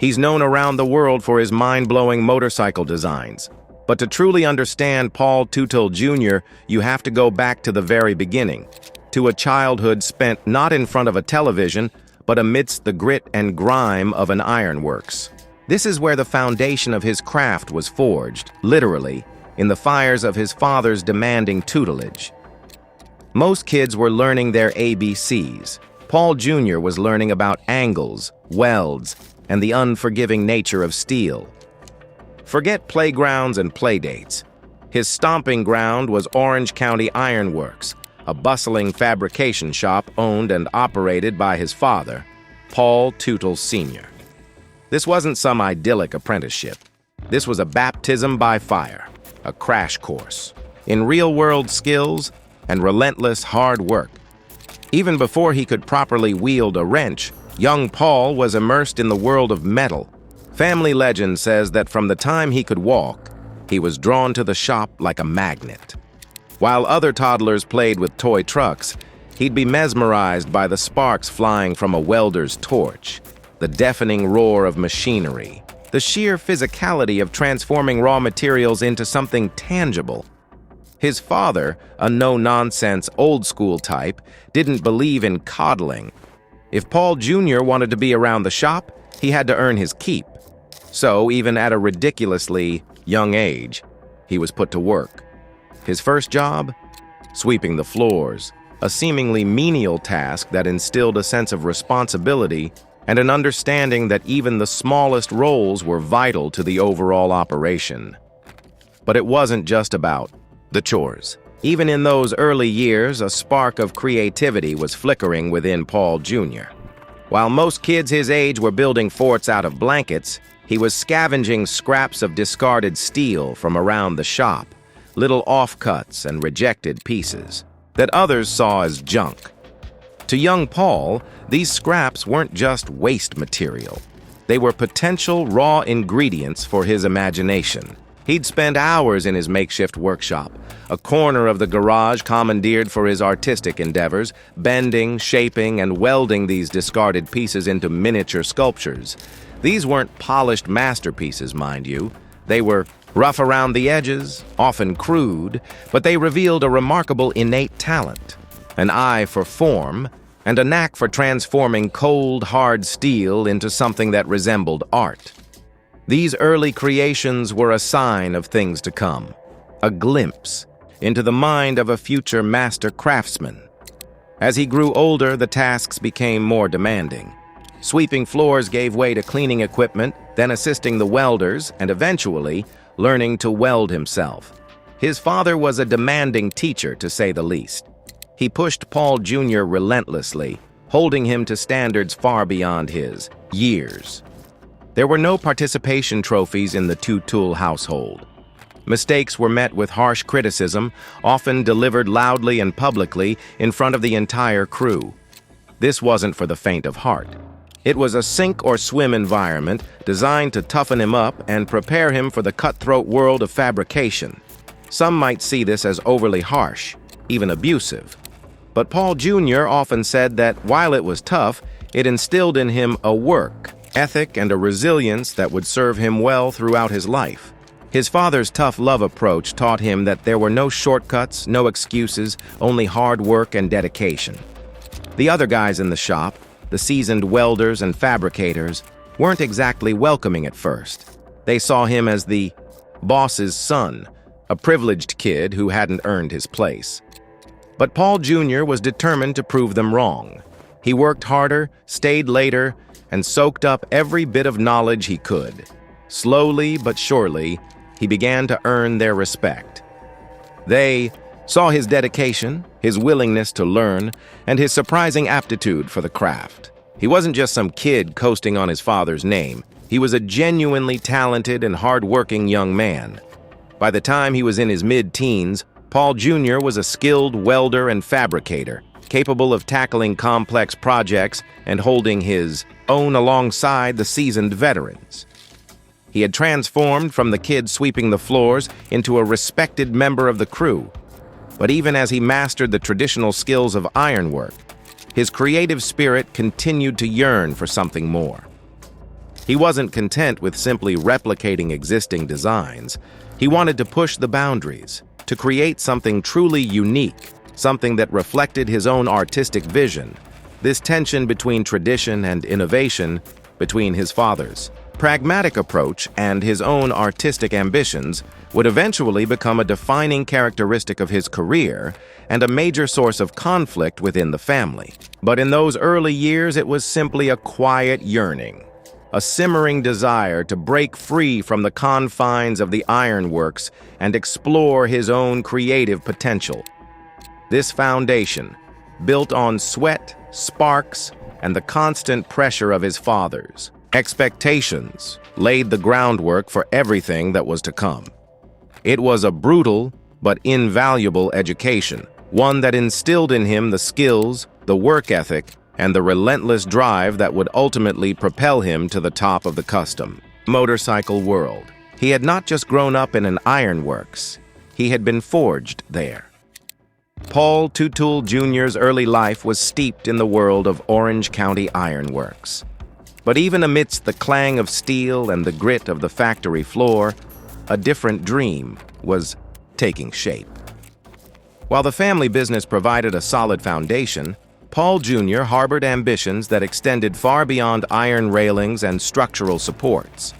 He's known around the world for his mind-blowing motorcycle designs. But to truly understand Paul Teutul Jr., you have to go back to the very beginning, to a childhood spent not in front of a television, but amidst the grit and grime of an ironworks. This is where the foundation of his craft was forged, literally, in the fires of his father's demanding tutelage. Most kids were learning their ABCs. Paul Jr. was learning about angles, welds, and the unforgiving nature of steel. Forget playgrounds and playdates. His stomping ground was Orange County Iron Works, a bustling fabrication shop owned and operated by his father, Paul Teutul Sr. This wasn't some idyllic apprenticeship. This was a baptism by fire, a crash course in real-world skills and relentless hard work. Even before he could properly wield a wrench, young Paul was immersed in the world of metal. Family legend says that from the time he could walk, he was drawn to the shop like a magnet. While other toddlers played with toy trucks, he'd be mesmerized by the sparks flying from a welder's torch, the deafening roar of machinery, the sheer physicality of transforming raw materials into something tangible. His father, a no-nonsense, old-school type, didn't believe in coddling. If Paul Jr. wanted to be around the shop, he had to earn his keep. So, even at a ridiculously young age, he was put to work. His first job? Sweeping the floors, a seemingly menial task that instilled a sense of responsibility and an understanding that even the smallest roles were vital to the overall operation. But it wasn't just about the chores. Even in those early years, a spark of creativity was flickering within Paul Jr. While most kids his age were building forts out of blankets, he was scavenging scraps of discarded steel from around the shop, little offcuts and rejected pieces that others saw as junk. To young Paul, these scraps weren't just waste material. They were potential raw ingredients for his imagination. He'd spend hours in his makeshift workshop, a corner of the garage commandeered for his artistic endeavors, bending, shaping, and welding these discarded pieces into miniature sculptures. These weren't polished masterpieces, mind you. They were rough around the edges, often crude, but they revealed a remarkable innate talent, an eye for form, and a knack for transforming cold, hard steel into something that resembled art. These early creations were a sign of things to come, a glimpse into the mind of a future master craftsman. As he grew older, the tasks became more demanding. Sweeping floors gave way to cleaning equipment, then assisting the welders, and eventually learning to weld himself. His father was a demanding teacher, to say the least. He pushed Paul Jr. relentlessly, holding him to standards far beyond his years. There were no participation trophies in the Teutul household. Mistakes were met with harsh criticism, often delivered loudly and publicly in front of the entire crew. This wasn't for the faint of heart. It was a sink-or-swim environment designed to toughen him up and prepare him for the cutthroat world of fabrication. Some might see this as overly harsh, even abusive. But Paul Jr. often said that while it was tough, it instilled in him a work ethic and a resilience that would serve him well throughout his life. His father's tough love approach taught him that there were no shortcuts, no excuses, only hard work and dedication. The other guys in the shop, the seasoned welders and fabricators, weren't exactly welcoming at first. They saw him as the boss's son, a privileged kid who hadn't earned his place. But Paul Jr. was determined to prove them wrong. He worked harder, stayed later, and soaked up every bit of knowledge he could. Slowly but surely, he began to earn their respect. They saw his dedication, his willingness to learn, and his surprising aptitude for the craft. He wasn't just some kid coasting on his father's name. He was a genuinely talented and hard-working young man. By the time he was in his mid-teens, Paul Jr. was a skilled welder and fabricator, capable of tackling complex projects and holding his own alongside the seasoned veterans. He had transformed from the kid sweeping the floors into a respected member of the crew. But even as he mastered the traditional skills of ironwork, his creative spirit continued to yearn for something more. He wasn't content with simply replicating existing designs. He wanted to push the boundaries, to create something truly unique, something that reflected his own artistic vision. This tension between tradition and innovation, between his father's pragmatic approach and his own artistic ambitions, would eventually become a defining characteristic of his career and a major source of conflict within the family. But in those early years, it was simply a quiet yearning, a simmering desire to break free from the confines of the ironworks and explore his own creative potential. This foundation, built on sweat, sparks, and the constant pressure of his father's expectations, laid the groundwork for everything that was to come. It was a brutal but invaluable education, one that instilled in him the skills, the work ethic, and the relentless drive that would ultimately propel him to the top of the custom motorcycle world. He had not just grown up in an ironworks, he had been forged there. Paul Teutul Jr.'s early life was steeped in the world of Orange County ironworks. But even amidst the clang of steel and the grit of the factory floor, a different dream was taking shape. While the family business provided a solid foundation, Paul Jr. harbored ambitions that extended far beyond iron railings and structural supports.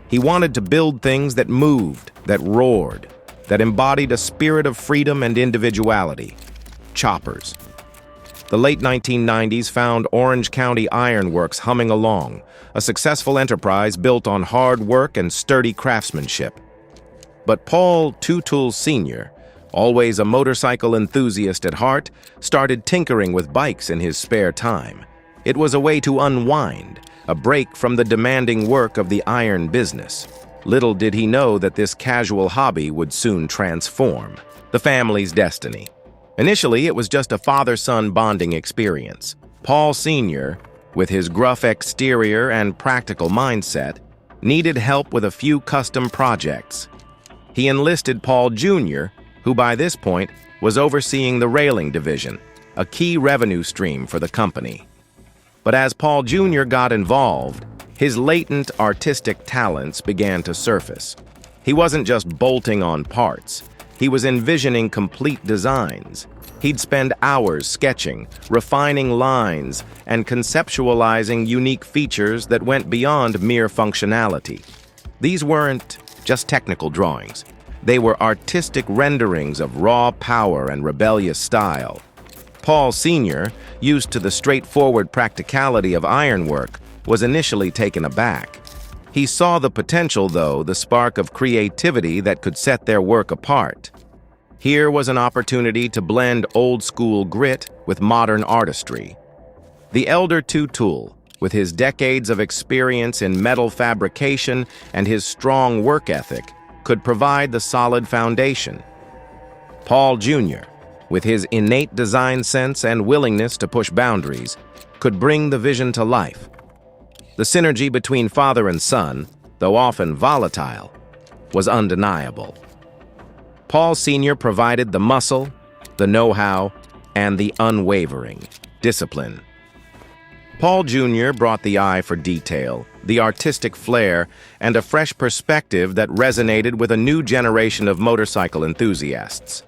He wanted to build things that moved, that roared, that embodied a spirit of freedom and individuality. Choppers. The late 1990s found Orange County Ironworks humming along, a successful enterprise built on hard work and sturdy craftsmanship. But Paul Teutul Sr., always a motorcycle enthusiast at heart, started tinkering with bikes in his spare time. It was a way to unwind, a break from the demanding work of the iron business. Little did he know that this casual hobby would soon transform the family's destiny. Initially, it was just a father-son bonding experience. Paul Sr., with his gruff exterior and practical mindset, needed help with a few custom projects. He enlisted Paul Jr., who by this point was overseeing the railing division, a key revenue stream for the company. But as Paul Jr. got involved, his latent artistic talents began to surface. He wasn't just bolting on parts. He was envisioning complete designs. He'd spend hours sketching, refining lines, and conceptualizing unique features that went beyond mere functionality. These weren't just technical drawings. They were artistic renderings of raw power and rebellious style. Paul Sr., used to the straightforward practicality of ironwork, was initially taken aback. He saw the potential, though, the spark of creativity that could set their work apart. Here was an opportunity to blend old-school grit with modern artistry. The elder Teutul, with his decades of experience in metal fabrication and his strong work ethic, could provide the solid foundation. Paul Jr., with his innate design sense and willingness to push boundaries, could bring the vision to life. The synergy between father and son, though often volatile, was undeniable. Paul Sr. provided the muscle, the know-how, and the unwavering discipline. Paul Jr. brought the eye for detail, the artistic flair, and a fresh perspective that resonated with a new generation of motorcycle enthusiasts.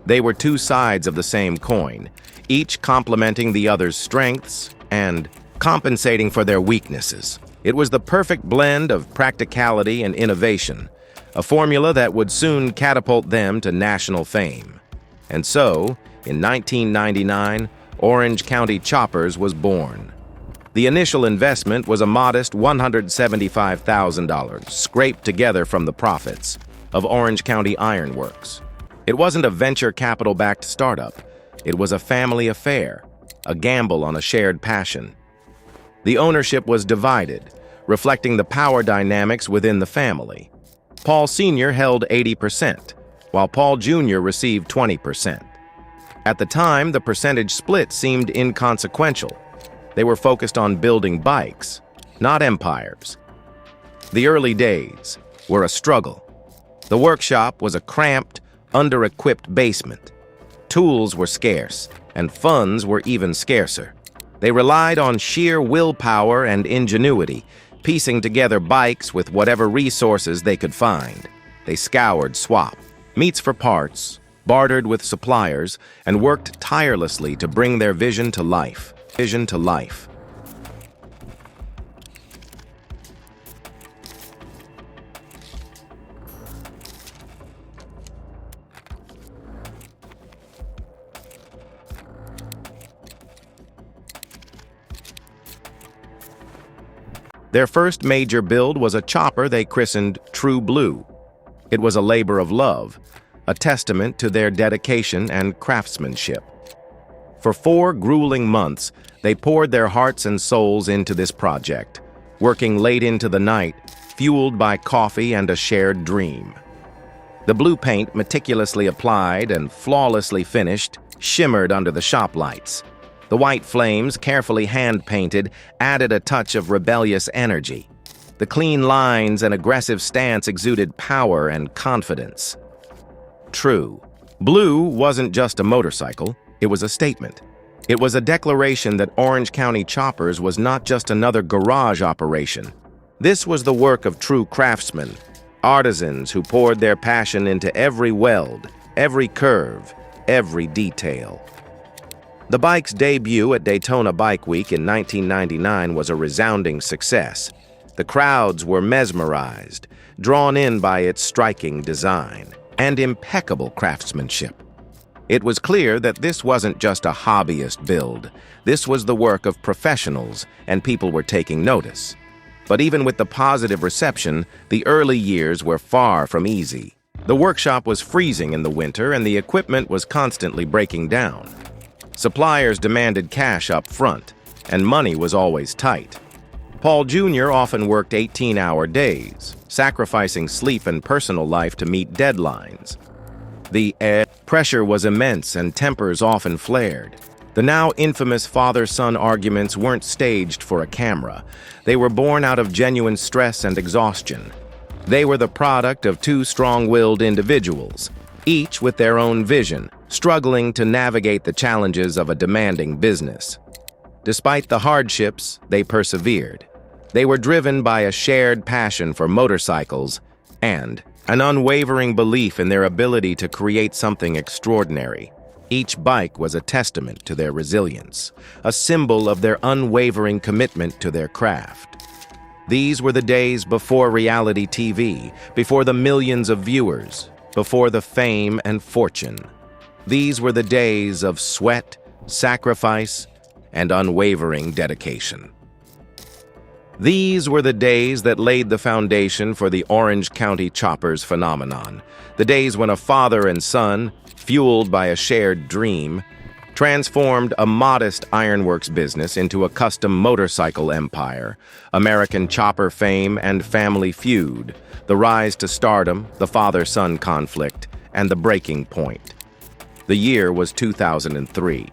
They were two sides of the same coin, each complementing the other's strengths and compensating for their weaknesses. It was the perfect blend of practicality and innovation, a formula that would soon catapult them to national fame. And so, in 1999, Orange County Choppers was born. The initial investment was a modest $175,000, scraped together from the profits of Orange County Ironworks. It wasn't a venture capital-backed startup. It was a family affair, a gamble on a shared passion. The ownership was divided, reflecting the power dynamics within the family. Paul Sr. held 80%, while Paul Jr. received 20%. At the time, the percentage split seemed inconsequential. They were focused on building bikes, not empires. The early days were a struggle. The workshop was a cramped, under-equipped basement. Tools were scarce, and funds were even scarcer. They relied on sheer willpower and ingenuity, piecing together bikes with whatever resources they could find. They scoured swap, meets for parts, bartered with suppliers, and worked tirelessly to bring their vision to life. Their first major build was a chopper they christened True Blue. It was a labor of love, a testament to their dedication and craftsmanship. For 4 grueling months, they poured their hearts and souls into this project, working late into the night, fueled by coffee and a shared dream. The blue paint, meticulously applied and flawlessly finished, shimmered under the shop lights. The white flames, carefully hand-painted, added a touch of rebellious energy. The clean lines and aggressive stance exuded power and confidence. True. Blue wasn't just a motorcycle, it was a statement. It was a declaration that Orange County Choppers was not just another garage operation. This was the work of true craftsmen, artisans who poured their passion into every weld, every curve, every detail. The bike's debut at Daytona Bike Week in 1999 was a resounding success. The crowds were mesmerized, drawn in by its striking design and impeccable craftsmanship. It was clear that this wasn't just a hobbyist build. This was the work of professionals, and people were taking notice. But even with the positive reception, the early years were far from easy. The workshop was freezing in the winter, and the equipment was constantly breaking down. Suppliers demanded cash up front, and money was always tight. Paul Jr. often worked 18-hour days, sacrificing sleep and personal life to meet deadlines. The pressure was immense and tempers often flared. The now infamous father-son arguments weren't staged for a camera. They were born out of genuine stress and exhaustion. They were the product of 2 strong-willed individuals, each with their own vision, struggling to navigate the challenges of a demanding business. Despite the hardships, they persevered. They were driven by a shared passion for motorcycles and an unwavering belief in their ability to create something extraordinary. Each bike was a testament to their resilience, a symbol of their unwavering commitment to their craft. These were the days before reality TV, before the millions of viewers, before the fame and fortune. These were the days of sweat, sacrifice, and unwavering dedication. These were the days that laid the foundation for the Orange County Choppers phenomenon, the days when a father and son, fueled by a shared dream, transformed a modest ironworks business into a custom motorcycle empire, American chopper fame and family feud, the rise to stardom, the father-son conflict, and the breaking point. The year was 2003.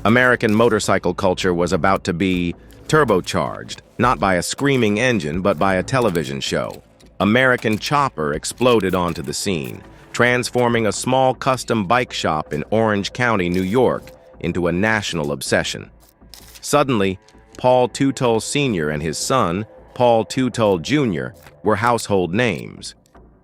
American motorcycle culture was about to be turbocharged, not by a screaming engine, but by a television show. American Chopper exploded onto the scene, transforming a small custom bike shop in Orange County, New York, into a national obsession. Suddenly, Paul Teutul Sr. and his son, Paul Teutul Jr., were household names.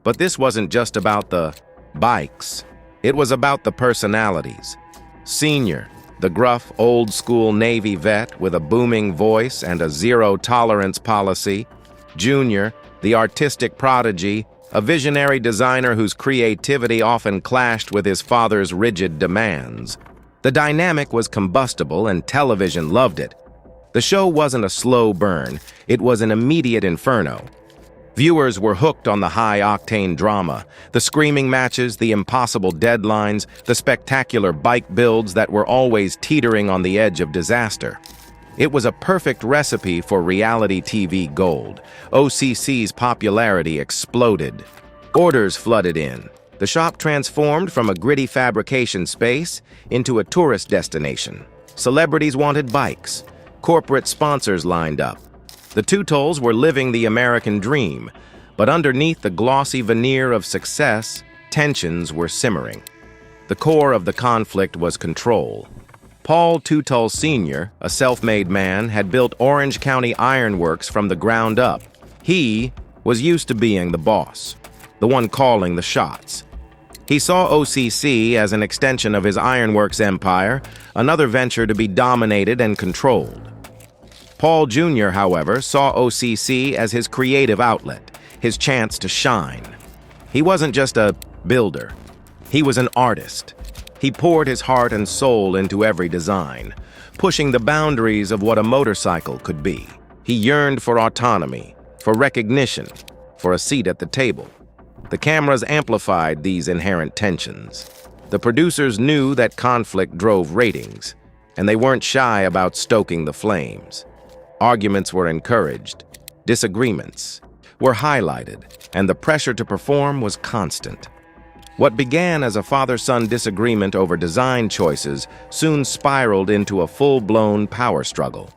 But this wasn't just about the bikes. It was about the personalities. Senior, the gruff, old-school Navy vet with a booming voice and a zero-tolerance policy. Junior, the artistic prodigy, a visionary designer whose creativity often clashed with his father's rigid demands. The dynamic was combustible, and television loved it. The show wasn't a slow burn, it was an immediate inferno. Viewers were hooked on the high-octane drama, the screaming matches, the impossible deadlines, the spectacular bike builds that were always teetering on the edge of disaster. It was a perfect recipe for reality TV gold. OCC's popularity exploded. Orders flooded in. The shop transformed from a gritty fabrication space into a tourist destination. Celebrities wanted bikes. Corporate sponsors lined up. The Teutuls were living the American dream, but underneath the glossy veneer of success, tensions were simmering. The core of the conflict was control. Paul Teutul Sr., a self-made man, had built Orange County Iron Works from the ground up. He was used to being the boss, the one calling the shots. He saw OCC as an extension of his ironworks empire, another venture to be dominated and controlled. Paul Jr., however, saw OCC as his creative outlet, his chance to shine. He wasn't just a builder. He was an artist. He poured his heart and soul into every design, pushing the boundaries of what a motorcycle could be. He yearned for autonomy, for recognition, for a seat at the table. The cameras amplified these inherent tensions. The producers knew that conflict drove ratings, and they weren't shy about stoking the flames. Arguments were encouraged, disagreements were highlighted, and the pressure to perform was constant. What began as a father-son disagreement over design choices soon spiraled into a full-blown power struggle.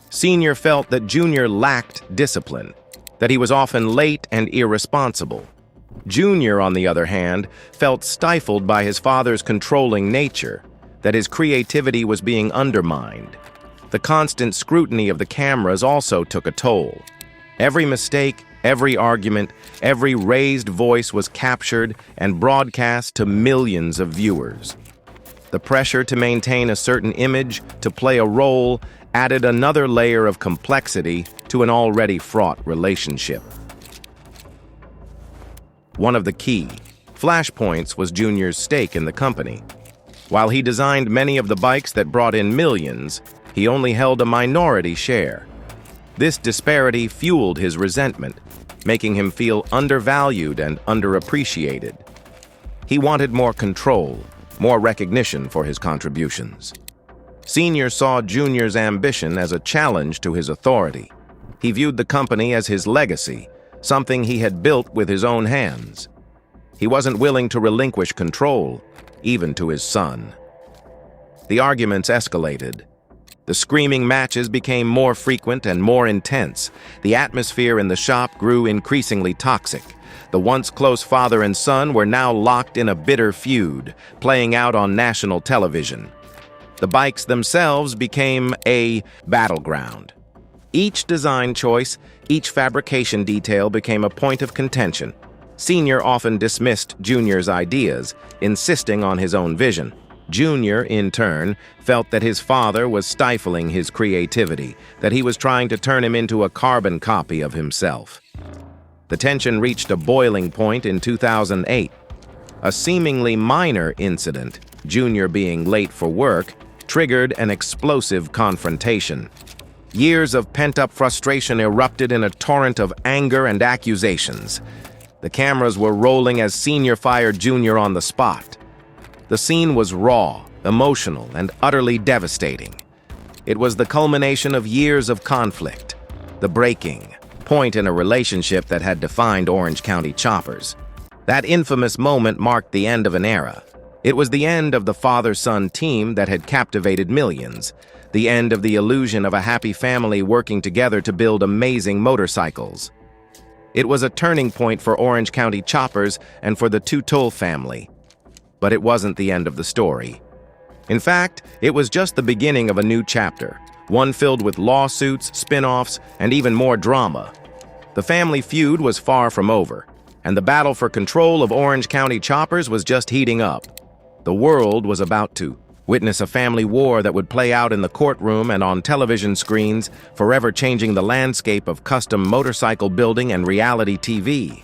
Senior felt that Junior lacked discipline, that he was often late and irresponsible. Junior, on the other hand, felt stifled by his father's controlling nature, that his creativity was being undermined. The constant scrutiny of the cameras also took a toll. Every mistake, every argument, every raised voice was captured and broadcast to millions of viewers. The pressure to maintain a certain image, to play a role, added another layer of complexity to an already fraught relationship. One of the key flashpoints was Junior's stake in the company. While he designed many of the bikes that brought in millions, he only held a minority share. This disparity fueled his resentment, making him feel undervalued and underappreciated. He wanted more control, more recognition for his contributions. Senior saw Junior's ambition as a challenge to his authority. He viewed the company as his legacy, something he had built with his own hands. He wasn't willing to relinquish control, even to his son. The arguments escalated. The screaming matches became more frequent and more intense. The atmosphere in the shop grew increasingly toxic. The once close father and son were now locked in a bitter feud, playing out on national television. The bikes themselves became a battleground. Each design choice, each fabrication detail became a point of contention. Senior often dismissed Junior's ideas, insisting on his own vision. Junior, in turn, felt that his father was stifling his creativity, that he was trying to turn him into a carbon copy of himself. The tension reached a boiling point in 2008. A seemingly minor incident, Junior being late for work, triggered an explosive confrontation. Years of pent-up frustration erupted in a torrent of anger and accusations. The cameras were rolling as Senior fired Junior on the spot. The scene was raw, emotional, and utterly devastating. It was the culmination of years of conflict, the breaking point in a relationship that had defined Orange County choppers. That infamous moment marked the end of an era. It was the end of the father-son team that had captivated millions, the end of the illusion of a happy family working together to build amazing motorcycles. It was a turning point for Orange County choppers and for the Teutul family. But it wasn't the end of the story. In fact, it was just the beginning of a new chapter, one filled with lawsuits, spin-offs, and even more drama. The family feud was far from over, and the battle for control of Orange County choppers was just heating up. The world was about to witness a family war that would play out in the courtroom and on television screens, forever changing the landscape of custom motorcycle building and reality TV.